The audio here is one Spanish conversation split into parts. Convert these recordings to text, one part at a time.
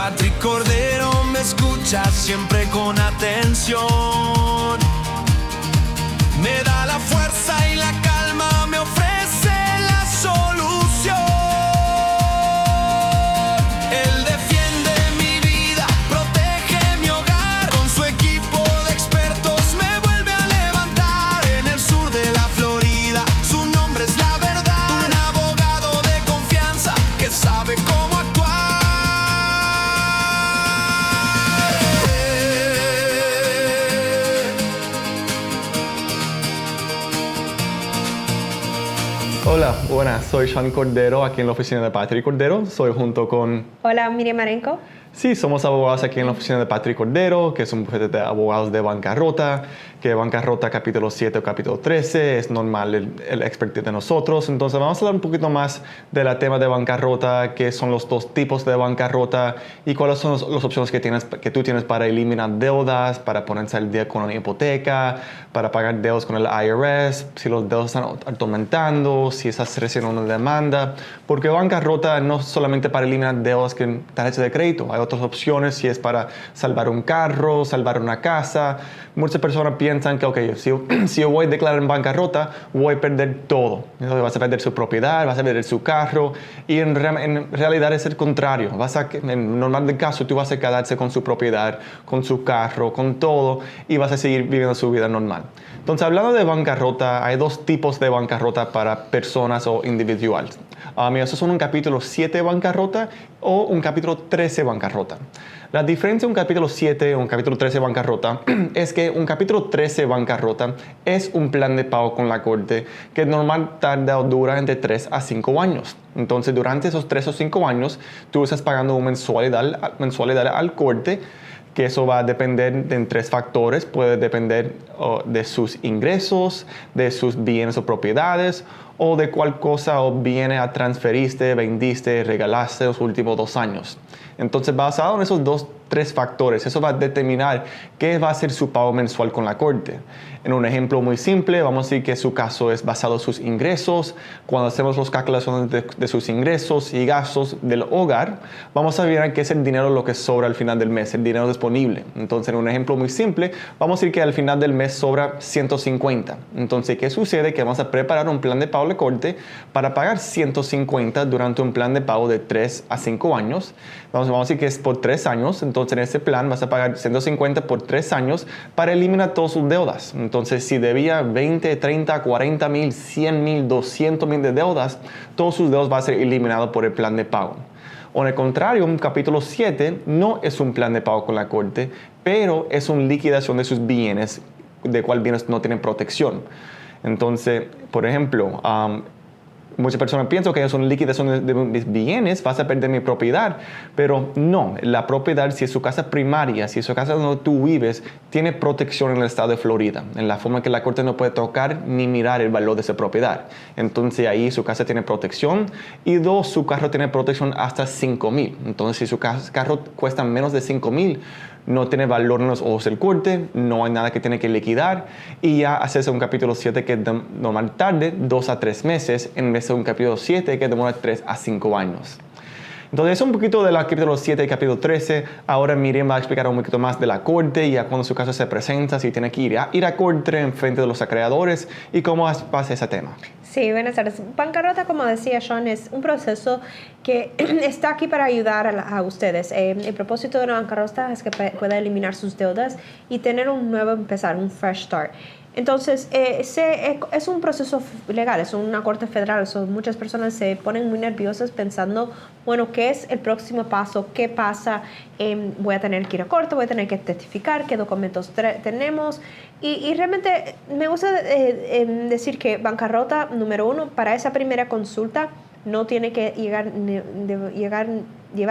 Patrick Cordero me escucha siempre con atención. Me da la fuerza y la calma, me ofrece la solución. Él defiende mi vida, protege mi hogar. Con su equipo de expertos me vuelve a levantar. En el sur de la Florida, su nombre es la verdad. Un abogado de confianza que sabe cómo actuar. Hola, buenas, soy Sean Cordero aquí en la oficina de Patrick Cordero. Soy junto con... Hola, Miriam Marenco. Sí, somos abogados aquí en la oficina de Patrick Cordero, que es un bufete de abogados de bancarrota, que bancarrota capítulo 7 o capítulo 13 es normal el expertise de nosotros. Entonces vamos a hablar un poquito más del tema de bancarrota, qué son los dos tipos de bancarrota y cuáles son las opciones que tú tienes para eliminar deudas, para ponerse al día con una hipoteca, para pagar deudas con el IRS, si los deudas están aumentando, si estás recibiendo una demanda. Porque bancarrota no es solamente para eliminar deudas que tarjetas de crédito. Hay otras opciones, si es para salvar un carro, salvar una casa. Muchas personas piensan que, ok, si yo voy a declarar en bancarrota, voy a perder todo. Vas a perder su propiedad, vas a perder su carro. Y en realidad es el contrario. En normal del caso, tú vas a quedarse con su propiedad, con su carro, con todo, y vas a seguir viviendo su vida normal. Entonces, hablando de bancarrota, hay dos tipos de bancarrota para personas o individuales. Esos son un capítulo 7 de bancarrota o un capítulo 13 de bancarrota. La diferencia de un capítulo 7 o un capítulo 13 de bancarrota es que un capítulo 13 de bancarrota es un plan de pago con la corte que normal tarda o dura entre 3 a 5 años. Entonces, durante esos 3 o 5 años, tú estás pagando una mensualidad al corte, que eso va a depender de 3 factores. Puede depender de sus ingresos, de sus bienes o propiedades, o de cuál cosa o bienes transferiste, vendiste, regalaste los últimos 2 años. Entonces, basado en esos 3 factores, eso va a determinar qué va a ser su pago mensual con la corte. En un ejemplo muy simple, vamos a decir que su caso es basado en sus ingresos. Cuando hacemos las calculaciones de sus ingresos y gastos del hogar, vamos a ver qué es el dinero lo que sobra al final del mes, el dinero disponible. Entonces, en un ejemplo muy simple, vamos a decir que al final del mes sobra 150. Entonces, ¿qué sucede? Que vamos a preparar un plan de pago de corte para pagar 150 durante un plan de pago de 3 a 5 años. Vamos a decir que es por 3 años. Entonces, en ese plan vas a pagar 150 por 3 años para eliminar todas sus deudas. Entonces, si debía 20, 30, 40 mil, 100 mil, 200 mil de deudas, todos sus deudas van a ser eliminados por el plan de pago. O en el contrario, un capítulo 7 no es un plan de pago con la corte, pero es una liquidación de sus bienes, de cuál bienes no tienen protección. Entonces, por ejemplo, muchas personas piensan que es una liquidación de mis bienes, vas a perder mi propiedad, pero no, la propiedad, si es su casa primaria, si es su casa donde tú vives, tiene protección en el estado de Florida, en la forma que la corte no puede tocar ni mirar el valor de esa propiedad. Entonces ahí su casa tiene protección y 2, su carro tiene protección hasta 5 mil. Entonces si su carro cuesta menos de 5 mil, no tiene valor en los ojos del corte, no hay nada que tiene que liquidar y ya haces un capítulo 7 que normal tarde 2 a 3 meses en vez de un capítulo 7 que demora 3 a 5 años. Entonces, un poquito del capítulo 7 y capítulo 13. Ahora Miriam va a explicar un poquito más de la corte y ya cuando su caso se presenta, si tiene que ir a corte en frente de los acreedores y cómo pasa ese tema. Sí, buenas tardes. Bancarrota, como decía Sean, es un proceso que está aquí para ayudar a ustedes. El propósito de una bancarrota es que pueda eliminar sus deudas y tener un nuevo empezar, un fresh start. Entonces, es un proceso legal, es una corte federal. Muchas personas se ponen muy nerviosas pensando, bueno, ¿qué es el próximo paso? ¿Qué pasa? Voy a tener que ir a corte, voy a tener que testificar, qué documentos tenemos. Y realmente me gusta decir que bancarrota, número 1, para esa primera consulta, no tiene que llevar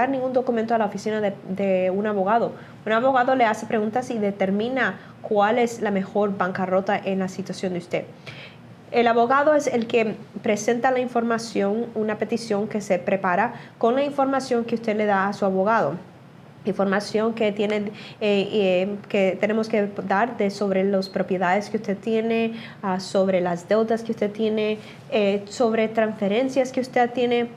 ningún documento a la oficina de un abogado. Un abogado le hace preguntas y determina cuál es la mejor bancarrota en la situación de usted. El abogado es el que presenta la información, una petición que se prepara con la información que usted le da a su abogado. información que que tenemos que dar sobre las propiedades que usted tiene, sobre las deudas que usted tiene, sobre transferencias que usted tiene,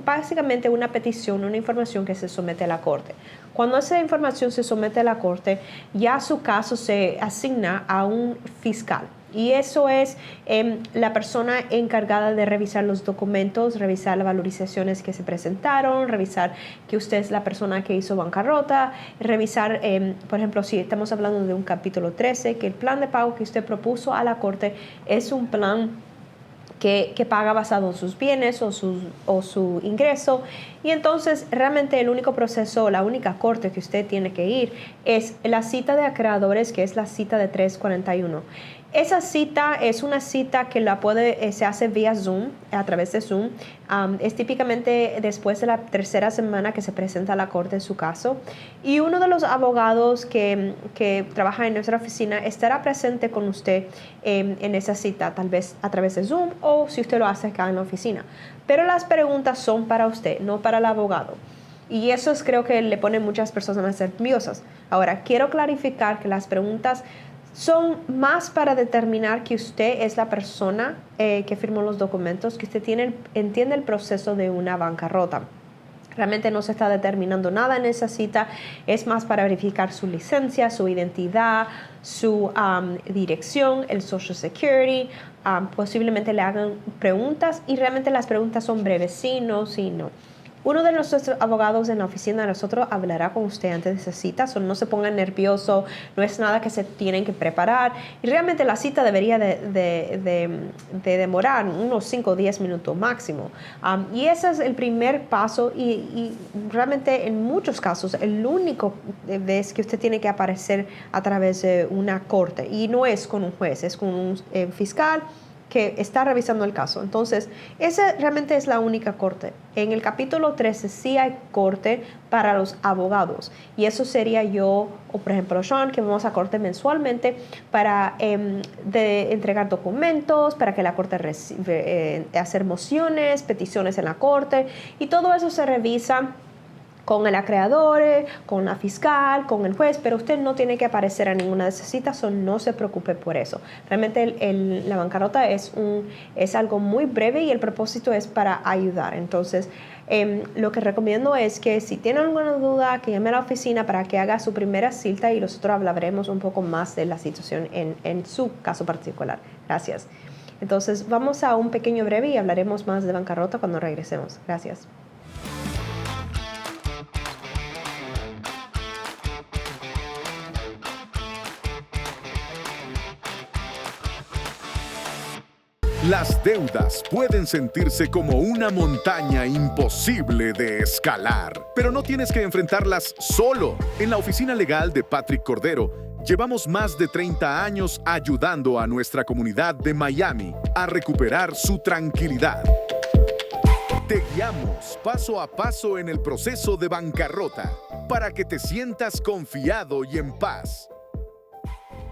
básicamente una petición, una información que se somete a la corte. Cuando esa información se somete a la corte, ya su caso se asigna a un fiscal. Y eso es la persona encargada de revisar los documentos, revisar las valorizaciones que se presentaron, revisar que usted es la persona que hizo bancarrota, revisar, por ejemplo, si estamos hablando de un capítulo 13, que el plan de pago que usted propuso a la corte es un plan que paga basado en sus bienes o su ingreso. Y entonces realmente el único proceso, la única corte que usted tiene que ir es la cita de acreedores, que es la cita de 341. Esa cita es una cita que se hace vía Zoom, a través de Zoom. Es típicamente después de la tercera semana que se presenta a la corte su caso. Y uno de los abogados que trabaja en nuestra oficina estará presente con usted en esa cita, tal vez a través de Zoom o si usted lo hace acá en la oficina. Pero las preguntas son para usted, no para el abogado. Y eso creo que le pone muchas personas nerviosas. Ahora, quiero clarificar que las preguntas son más para determinar que usted es la persona que firmó los documentos, que usted entiende el proceso de una bancarrota. Realmente no se está determinando nada en esa cita, es más para verificar su licencia, su identidad, su dirección, el Social Security. Posiblemente le hagan preguntas y realmente las preguntas son breves, sí, no, sí, no. Uno de nuestros abogados en la oficina de nosotros hablará con usted antes de esa cita, no se pongan nerviosos, no es nada que se tienen que preparar. Y realmente la cita debería de demorar unos 5 o 10 minutos máximo. Y ese es el primer paso y realmente en muchos casos el único vez que usted tiene que aparecer a través de una corte. Y no es con un juez, es con un fiscal que está revisando el caso. Entonces, esa realmente es la única corte. En el capítulo 13 sí hay corte para los abogados. Y eso sería yo, o por ejemplo Sean, que vamos a corte mensualmente para entregar documentos, para que la corte hacer mociones, peticiones en la corte. Y todo eso se revisa con el acreedor, con la fiscal, con el juez, pero usted no tiene que aparecer a ninguna de esas citas, no se preocupe por eso. Realmente la bancarrota es algo muy breve y el propósito es para ayudar. Entonces, lo que recomiendo es que si tiene alguna duda, que llame a la oficina para que haga su primera cita y nosotros hablaremos un poco más de la situación en su caso particular. Gracias. Entonces, vamos a un pequeño breve y hablaremos más de bancarrota cuando regresemos. Gracias. Las deudas pueden sentirse como una montaña imposible de escalar, pero no tienes que enfrentarlas solo. En la oficina legal de Patrick Cordero, llevamos más de 30 años ayudando a nuestra comunidad de Miami a recuperar su tranquilidad. Te guiamos paso a paso en el proceso de bancarrota para que te sientas confiado y en paz.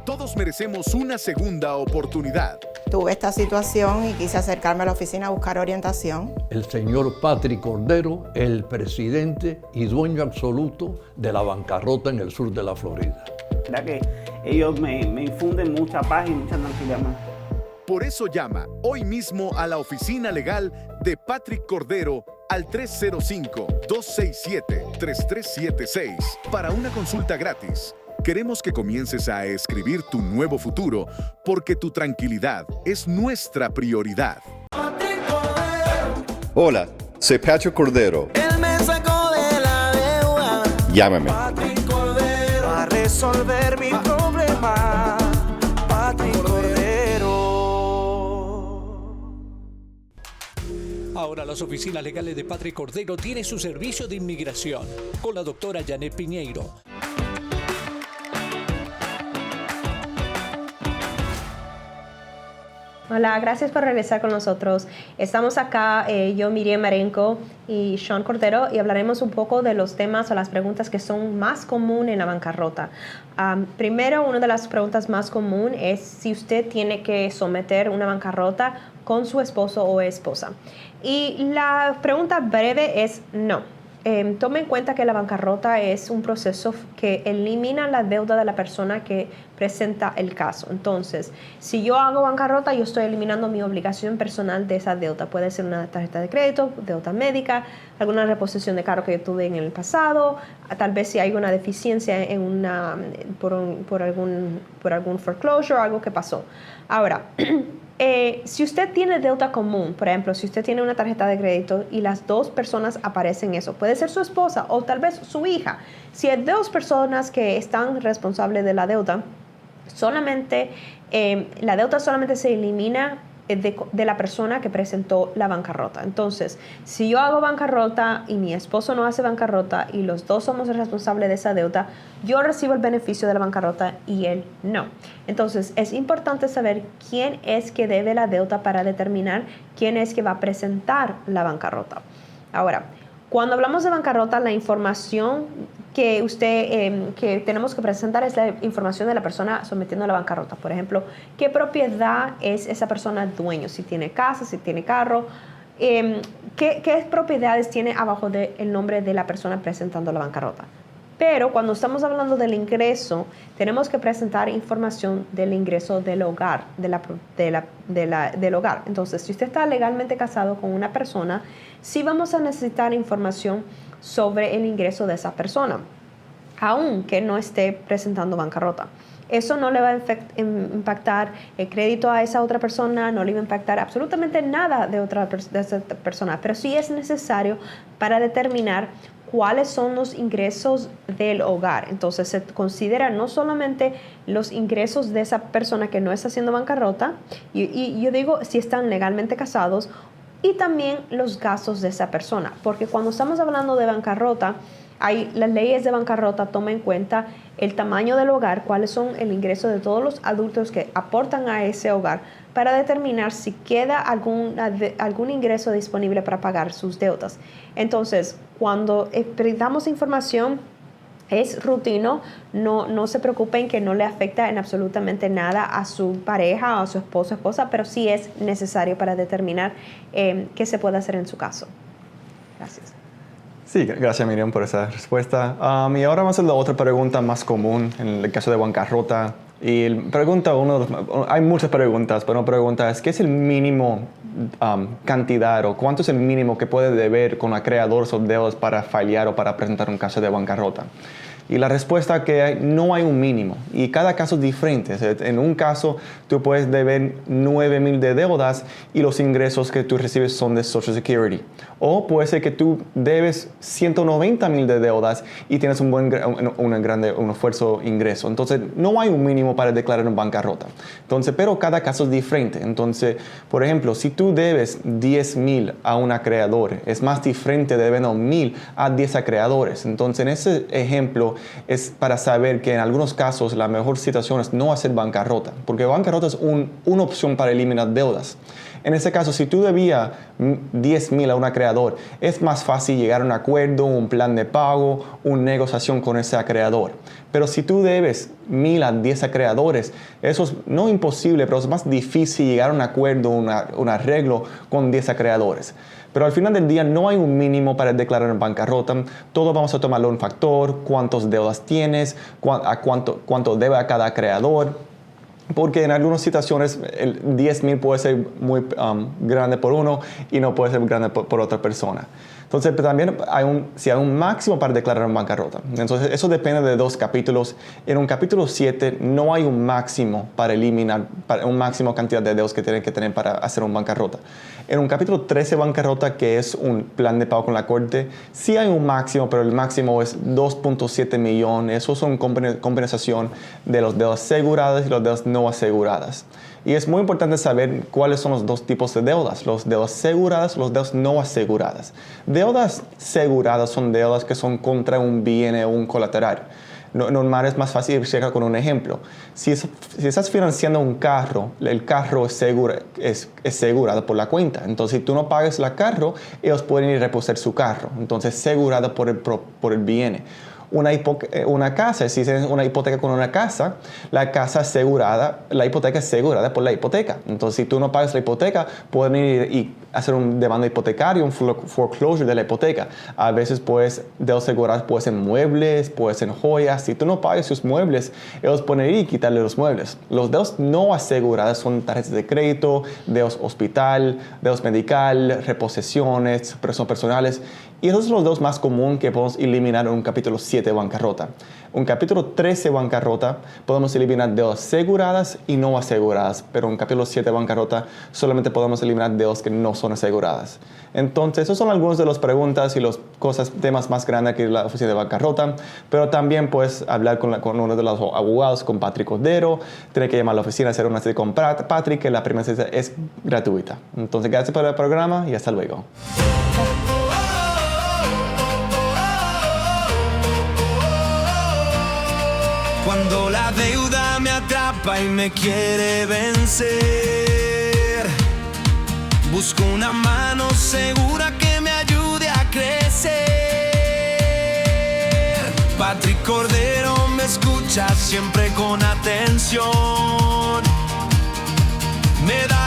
Todos merecemos una segunda oportunidad. Tuve esta situación y quise acercarme a la oficina a buscar orientación. El señor Patrick Cordero, el presidente y dueño absoluto de la bancarrota en el sur de la Florida. La verdad que ellos me infunden mucha paz y mucha tranquilidad. Por eso llama hoy mismo a la oficina legal de Patrick Cordero al 305-267-3376 para una consulta gratis. Queremos que comiences a escribir tu nuevo futuro porque tu tranquilidad es nuestra prioridad. Hola, soy Patrick Cordero. Él me sacó de la deuda. Llámame. Patrick Cordero a resolver mi problema. Patrick Cordero. Ahora las oficinas legales de Patrick Cordero tienen su servicio de inmigración con la doctora Janet Piñeiro. Hola, gracias por regresar con nosotros. Estamos acá, yo, Miriam Marenco y Sean Cordero, y hablaremos un poco de los temas o las preguntas que son más comunes en la bancarrota. Primero, una de las preguntas más comunes es si usted tiene que someter una bancarrota con su esposo o esposa. Y la pregunta breve es no. tome en cuenta que la bancarrota es un proceso que elimina la deuda de la persona que presenta el caso. Entonces, si yo hago bancarrota, yo estoy eliminando mi obligación personal de esa deuda. Puede ser una tarjeta de crédito, deuda médica, alguna reposición de carro que yo tuve en el pasado, tal vez si hay una deficiencia en por algún foreclosure, algo que pasó. Ahora, si usted tiene deuda común, por ejemplo, si usted tiene una tarjeta de crédito y las dos personas aparecen eso, puede ser su esposa o tal vez su hija. Si hay dos personas que están responsables de la deuda, la deuda solamente se elimina de la persona que presentó la bancarrota. Entonces, si yo hago bancarrota y mi esposo no hace bancarrota y los dos somos responsables de esa deuda, yo recibo el beneficio de la bancarrota y él no. Entonces, es importante saber quién es que debe la deuda para determinar quién es que va a presentar la bancarrota. Ahora, cuando hablamos de bancarrota, la información que tenemos que presentar es la información de la persona sometiendo a la bancarrota. Por ejemplo, ¿qué propiedad es esa persona dueño? Si tiene casa, si tiene carro, ¿qué propiedades tiene abajo del nombre de la persona presentando la bancarrota? Pero cuando estamos hablando del ingreso, tenemos que presentar información del ingreso del hogar, del hogar. Entonces, si usted está legalmente casado con una persona, sí vamos a necesitar información sobre el ingreso de esa persona, aunque no esté presentando bancarrota. Eso no le va a impactar el crédito a esa otra persona, no le va a impactar absolutamente nada de esa persona, pero sí es necesario para determinar cuáles son los ingresos del hogar. Entonces se considera no solamente los ingresos de esa persona que no está haciendo bancarrota, y yo digo si están legalmente casados, y también los gastos de esa persona, porque cuando estamos hablando de bancarrota, las leyes de bancarrota toman en cuenta el tamaño del hogar, cuáles son el ingreso de todos los adultos que aportan a ese hogar para determinar si queda algún ingreso disponible para pagar sus deudas. Entonces, cuando presentamos información, es rutino, no se preocupen que no le afecta en absolutamente nada a su pareja o a su esposo o esposa, pero sí es necesario para determinar qué se puede hacer en su caso. Gracias. Sí, gracias Miriam por esa respuesta. Y ahora vamos a la otra pregunta más común en el caso de bancarrota. Y hay muchas preguntas, pero una pregunta es, ¿qué es el mínimo cantidad o cuánto es el mínimo que puede deber con acreedores o deudas para fallar o para presentar un caso de bancarrota? Y la respuesta es que no hay un mínimo y cada caso es diferente. En un caso tú puedes deber 9,000 de deudas y los ingresos que tú recibes son de Social Security. O puede ser que tú debes 190,000 de deudas y tienes un esfuerzo ingreso. Entonces no hay un mínimo para declarar en bancarrota. Entonces, pero cada caso es diferente. Entonces, por ejemplo, si tú debes 10,000 a un acreedor, es más diferente de deber 1,000 a 10 acreedores. Entonces, en ese ejemplo, es para saber que en algunos casos la mejor situación es no hacer bancarrota, porque bancarrota es una opción para eliminar deudas. En ese caso, si tú debías 10,000 a un acreedor, es más fácil llegar a un acuerdo, un plan de pago, una negociación con ese acreedor. Pero si tú debes 1,000 a 10 acreedores, eso es no imposible, pero es más difícil llegar a un acuerdo, un arreglo con 10 acreedores. Pero al final del día no hay un mínimo para declarar en bancarrota. Todos vamos a tomarlo un factor, cuántas deudas tienes, cuánto debe a cada acreedor. Porque en algunas situaciones el 10,000 puede ser muy grande por uno y no puede ser grande por otra persona. Entonces también hay un máximo para declarar en bancarrota. Entonces eso depende de 2 capítulos. En un capítulo 7 no hay un máximo para eliminar, un máximo cantidad de deudas que tienen que tener para hacer un bancarrota. En un capítulo 13 bancarrota, que es un plan de pago con la corte, sí hay un máximo, pero el máximo es 2.7 millones. Eso es una compensación de las deudas aseguradas y las deudas no aseguradas. Y es muy importante saber cuáles son los 2 tipos de deudas, las deudas aseguradas y las deudas no aseguradas. Deudas aseguradas son deudas que son contra un bien o un colateral. Normal es más fácil explicar con un ejemplo. Si estás financiando un carro, el carro es asegurado por la cuenta. Entonces, si tú no pagas el carro, ellos pueden ir a reposer su carro. Entonces, asegurado por el bien. una casa. Si tienes una hipoteca con una casa, la hipoteca es asegurada por la hipoteca. Entonces, si tú no pagas la hipoteca, pueden ir y hacer un demanda hipotecaria, un foreclosure de la hipoteca. A veces, pues, deudas aseguradas pueden ser muebles, pueden ser joyas. Si tú no pagas sus muebles, ellos pueden ir y quitarle los muebles. Los deudas no aseguradas son tarjetas de crédito, deudas hospital, deudas medical, reposiciones, préstamos personales. Y esos son los deudas más comunes que podemos eliminar en un capítulo 7 de bancarrota. Un capítulo 13 de bancarrota podemos eliminar deudas aseguradas y no aseguradas, pero en un capítulo 7 de bancarrota solamente podemos eliminar deudas que no son aseguradas. Entonces, esos son algunas de las preguntas y los temas más grandes que la oficina de bancarrota, pero también puedes hablar con uno de los abogados, con Patrick Cordero. Tienes que llamar a la oficina, hacer una cita con Patrick, que la primera cita es gratuita. Entonces, gracias por el programa y hasta luego. Cuando la deuda me atrapa y me quiere vencer, busco una mano segura que me ayude a crecer. Patrick Cordero me escucha siempre con atención, me da